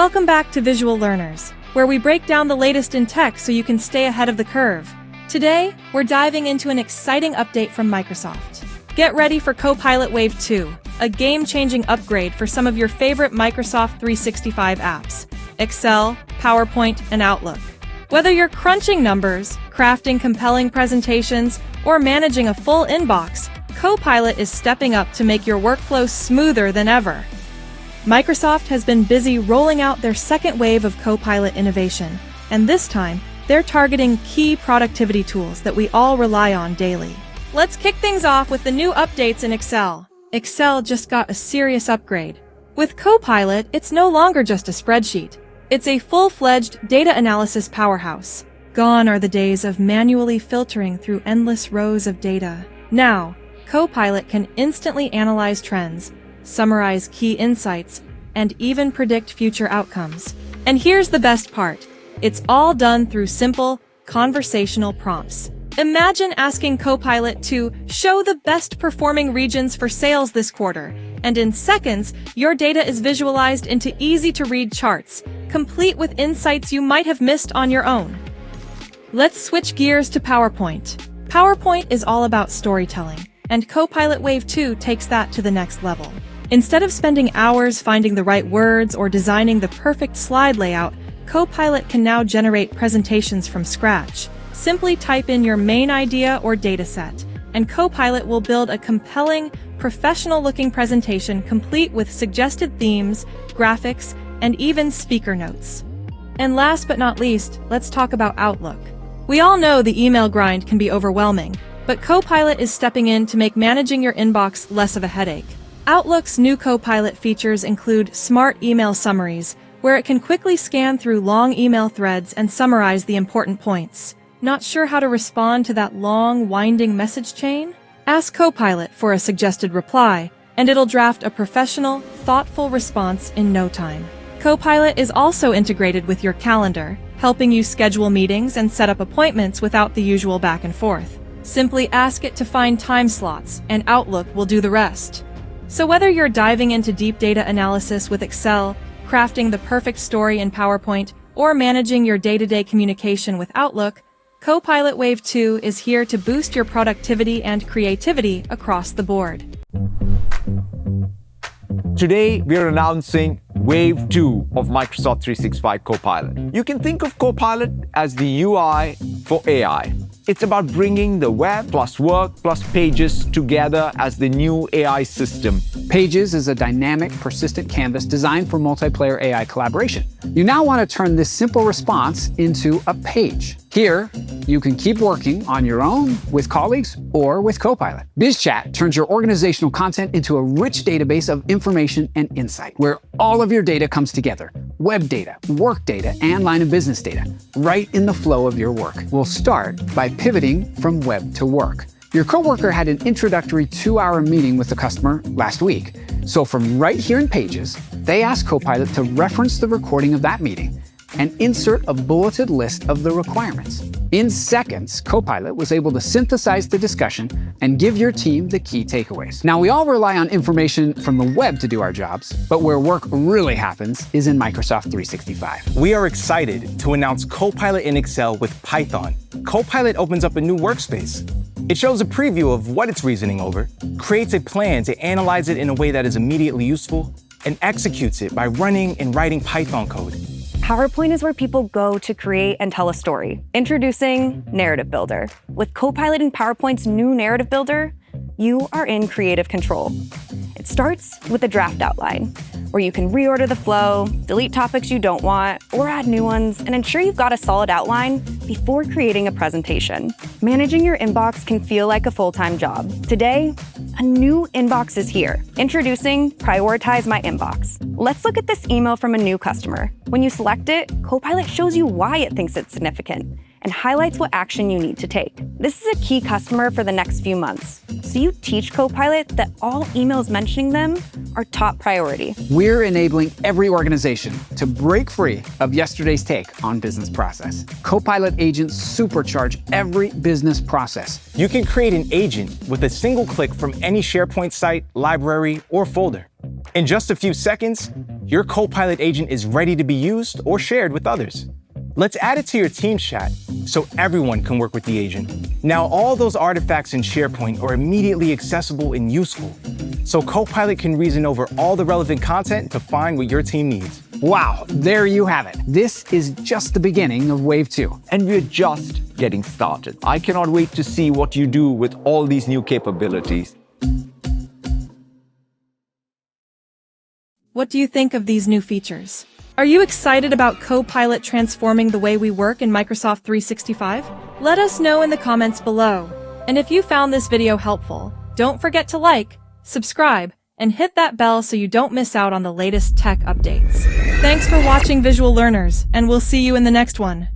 Welcome back to Visual Learners, where we break down the latest in tech so you can stay ahead of the curve. Today, we're diving into an exciting update from Microsoft. Get ready for Copilot Wave 2, a game-changing upgrade for some of your favorite Microsoft 365 apps, Excel, PowerPoint, and Outlook. Whether you're crunching numbers, crafting compelling presentations, or managing a full inbox, Copilot is stepping up to make your workflow smoother than ever. Microsoft has been busy rolling out their second wave of Copilot innovation, and this time, they're targeting key productivity tools that we all rely on daily. Let's kick things off with the new updates in Excel. Excel just got a serious upgrade. With Copilot, it's no longer just a spreadsheet. It's a full-fledged data analysis powerhouse. Gone are the days of manually filtering through endless rows of data. Now, Copilot can instantly analyze trends, summarize key insights, and even predict future outcomes. And here's the best part. It's all done through simple, conversational prompts. Imagine asking Copilot to show the best performing regions for sales this quarter, and in seconds, your data is visualized into easy-to-read charts, complete with insights you might have missed on your own. Let's switch gears to PowerPoint. PowerPoint is all about storytelling, and Copilot Wave 2 takes that to the next level. Instead of spending hours finding the right words or designing the perfect slide layout, Copilot can now generate presentations from scratch. Simply type in your main idea or dataset, and Copilot will build a compelling, professional-looking presentation complete with suggested themes, graphics, and even speaker notes. And last but not least, let's talk about Outlook. We all know the email grind can be overwhelming, but Copilot is stepping in to make managing your inbox less of a headache. Outlook's new Copilot features include smart email summaries, where it can quickly scan through long email threads and summarize the important points. Not sure how to respond to that long, winding message chain? Ask Copilot for a suggested reply, and it'll draft a professional, thoughtful response in no time. Copilot is also integrated with your calendar, helping you schedule meetings and set up appointments without the usual back and forth. Simply ask it to find time slots, and Outlook will do the rest. So whether you're diving into deep data analysis with Excel, crafting the perfect story in PowerPoint, or managing your day-to-day communication with Outlook, Copilot Wave 2 is here to boost your productivity and creativity across the board. Today, we are announcing Wave 2 of Microsoft 365 Copilot. You can think of Copilot as the UI for AI. It's about bringing the web plus work plus Pages together as the new AI system. Pages is a dynamic, persistent canvas designed for multiplayer AI collaboration. You now want to turn this simple response into a page. Here, you can keep working on your own, with colleagues, or with Copilot. BizChat turns your organizational content into a rich database of information and insight, where all of your data comes together. Web data, work data, and line of business data, right in the flow of your work. We'll start by pivoting from web to work. Your coworker had an introductory 2-hour meeting with the customer last week. So from right here in Pages, they asked Copilot to reference the recording of that meeting and insert a bulleted list of the requirements. In seconds, Copilot was able to synthesize the discussion and give your team the key takeaways. Now, we all rely on information from the web to do our jobs, but where work really happens is in Microsoft 365. We are excited to announce Copilot in Excel with Python. Copilot opens up a new workspace. It shows a preview of what it's reasoning over, creates a plan to analyze it in a way that is immediately useful, and executes it by running and writing Python code. PowerPoint is where people go to create and tell a story. Introducing Narrative Builder. With Copilot in PowerPoint's new Narrative Builder, you are in creative control. It starts with a draft outline, where you can reorder the flow, delete topics you don't want, or add new ones, and ensure you've got a solid outline before creating a presentation. Managing your inbox can feel like a full-time job. Today, a new inbox is here. Introducing Prioritize My Inbox. Let's look at this email from a new customer. When you select it, Copilot shows you why it thinks it's significant and highlights what action you need to take. This is a key customer for the next few months, so you teach Copilot that all emails mentioning them are top priority. We're enabling every organization to break free of yesterday's take on business process. Copilot agents supercharge every business process. You can create an agent with a single click from any SharePoint site, library, or folder. In just a few seconds, your Copilot agent is ready to be used or shared with others. Let's add it to your team chat so everyone can work with the agent. Now all those artifacts in SharePoint are immediately accessible and useful, so Copilot can reason over all the relevant content to find what your team needs. Wow, there you have it. This is just the beginning of Wave 2. And we're just getting started. I cannot wait to see what you do with all these new capabilities. What do you think of these new features? Are you excited about Copilot transforming the way we work in Microsoft 365? Let us know in the comments below. And if you found this video helpful, don't forget to like, subscribe, and hit that bell so you don't miss out on the latest tech updates. Thanks for watching, visual learners, and we'll see you in the next one.